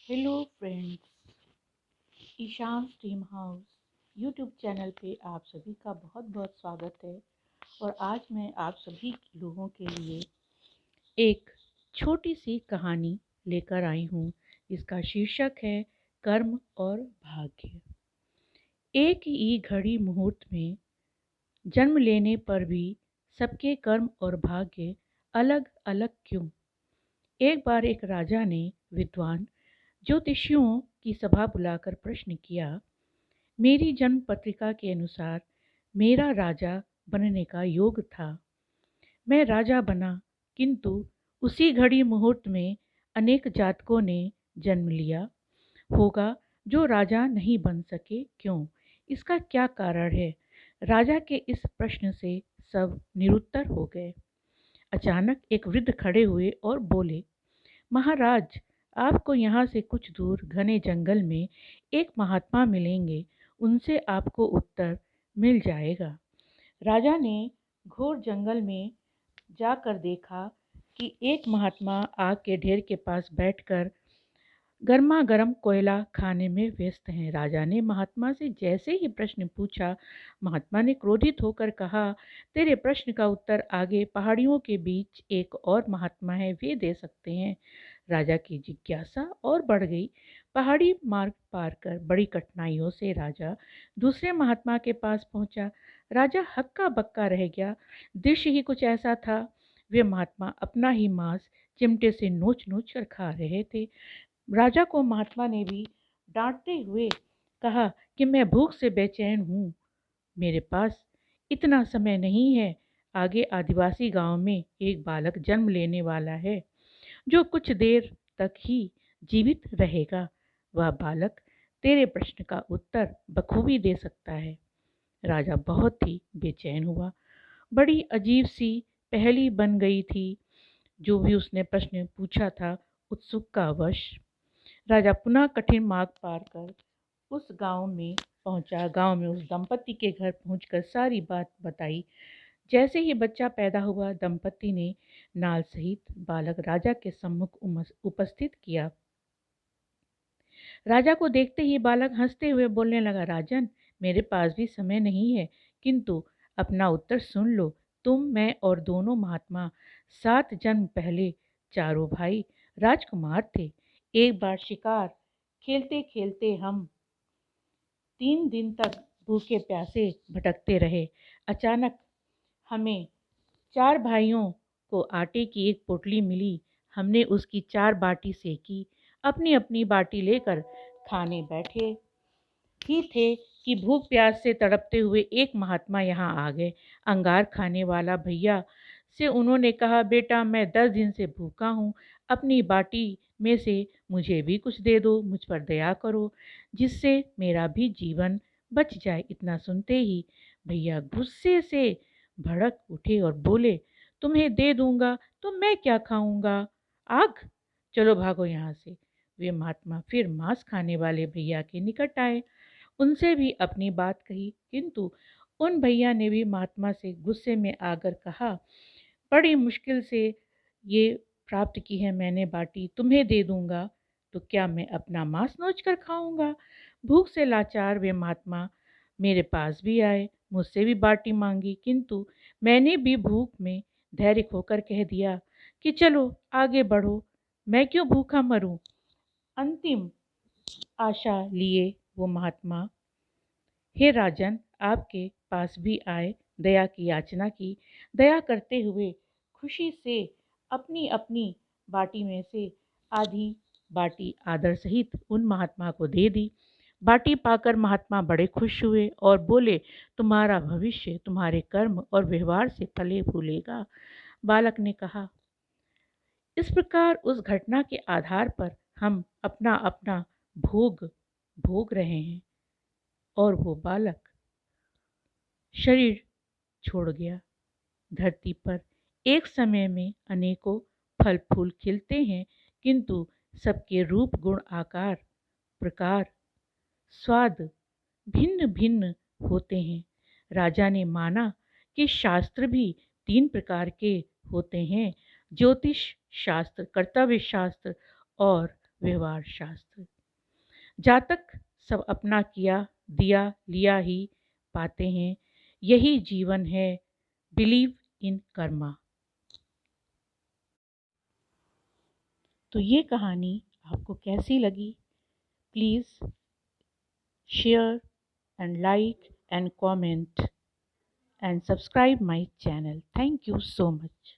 Hello friends, Ishan stream house YouTube channel पे आप सभी का बहुत बहुत स्वागत है। और आज मैं आप सभी लोगों के लिए एक छोटी सी कहानी लेकर आई हूँ। इसका शीर्षक है कर्म और भाग्य। एक ही घड़ी मुहूर्त में जन्म लेने पर भी सबके कर्म और भाग्य अलग अलग क्यों? एक बार एक राजा ने विद्वान ज्योतिषियों की सभा बुलाकर प्रश्न किया, मेरी जन्म पत्रिका के अनुसार मेरा राजा बनने का योग था। मैं राजा बना, किंतु उसी घड़ी मुहूर्त में अनेक जातकों ने जन्म लिया होगा जो राजा नहीं बन सके। क्यों? इसका क्या कारण है? राजा के इस प्रश्न से सब निरुत्तर हो गए। अचानक एक वृद्ध खड़े हुए और बोले, महाराज, आपको यहाँ से कुछ दूर घने जंगल में एक महात्मा मिलेंगे, उनसे आपको उत्तर मिल जाएगा। राजा ने घोर जंगल में जाकर देखा कि एक महात्मा आग के ढेर के पास बैठकर गर्मा गर्म कोयला खाने में व्यस्त हैं। राजा ने महात्मा से जैसे ही प्रश्न पूछा, महात्मा ने क्रोधित होकर कहा, तेरे प्रश्न का उत्तर आगे पहाड़ियों के बीच एक और महात्मा है, वे दे सकते हैं। राजा की जिज्ञासा और बढ़ गई। पहाड़ी मार्ग पार कर बड़ी कठिनाइयों से राजा दूसरे महात्मा के पास पहुंचा। राजा हक्का बक्का रह गया। दृश्य ही कुछ ऐसा था। वे महात्मा अपना ही मांस चिमटे से नोच नोच कर खा रहे थे। राजा को महात्मा ने भी डांटते हुए कहा कि मैं भूख से बेचैन हूँ, मेरे पास इतना समय नहीं है। आगे आदिवासी गांव में एक बालक जन्म लेने वाला है जो कुछ देर तक ही जीवित रहेगा। वह बालक तेरे प्रश्न का उत्तर बखूबी दे सकता है। राजा बहुत ही बेचैन हुआ। बड़ी अजीब सी पहेली बन गई थी जो भी उसने प्रश्न पूछा था। उत्सुकतावश राजा पुनः कठिन मार्ग पार कर उस गांव में पहुंचा। गांव में उस दंपति के घर पहुंचकर सारी बात बताई। जैसे ही बच्चा पैदा हुआ, दंपति ने नाल सहित बालक राजा के सम्मुख उपस्थित किया। राजा को देखते ही बालक हंसते हुए बोलने लगा, राजन, मेरे पास भी समय नहीं है, किंतु अपना उत्तर सुन लो। तुम, मैं और दोनों महात्मा 7 जन्म पहले चारों भाई राजकुमार थे। एक बार शिकार खेलते खेलते हम 3 दिन तक भूखे प्यासे भटकते रहे। अचानक हमें 4 भाइयों को आटे की एक पोटली मिली। हमने उसकी 4 बाटी सेकी। अपनी अपनी बाटी लेकर खाने बैठे ही थे कि भूख प्यास से तड़पते हुए एक महात्मा यहाँ आ गए। अंगार खाने वाला भैया से उन्होंने कहा, बेटा, मैं 10 दिन से भूखा हूँ, अपनी बाटी में से मुझे भी कुछ दे दो, मुझ पर दया करो, जिससे मेरा भी जीवन बच जाए। इतना सुनते ही भैया गुस्से से भड़क उठे और बोले, तुम्हें दे दूंगा तो मैं क्या खाऊंगा? आग, चलो भागो यहाँ से। वे महात्मा फिर मांस खाने वाले भैया के निकट आए, उनसे भी अपनी बात कही, किंतु उन भैया ने भी महात्मा से गुस्से में आकर कहा, बड़ी मुश्किल से ये प्राप्त की है मैंने बाटी, तुम्हें दे दूंगा तो क्या मैं अपना मांस नोच कर खाऊंगा? भूख से लाचार वे महात्मा मेरे पास भी आए, मुझसे भी बाटी मांगी, किंतु मैंने भी भूख में धैर्य खोकर कह दिया कि चलो आगे बढ़ो, मैं क्यों भूखा मरूं। अंतिम आशा लिए वो महात्मा, हे राजन, आपके पास भी आए, दया की याचना की। दया करते हुए खुशी से अपनी अपनी बाटी में से आधी बाटी आदर सहित उन महात्मा को दे दी। बाटी पाकर महात्मा बड़े खुश हुए और बोले, तुम्हारा भविष्य तुम्हारे कर्म और व्यवहार से फले फूलेगा। बालक ने कहा, इस प्रकार उस घटना के आधार पर हम अपना अपना भोग भोग रहे हैं। और वो बालक शरीर छोड़ गया। धरती पर एक समय में अनेकों फल फूल खिलते हैं, किंतु सबके रूप गुण आकार प्रकार स्वाद भिन्न भिन्न होते हैं। राजा ने माना कि शास्त्र भी 3 प्रकार के होते हैं, ज्योतिष शास्त्र, कर्तव्य शास्त्र और व्यवहार शास्त्र। जातक सब अपना किया दिया लिया ही पाते हैं, यही जीवन है, बिलीव इन कर्मा। तो ये कहानी आपको कैसी लगी? Please share and like and comment and subscribe my channel. Thank you so much.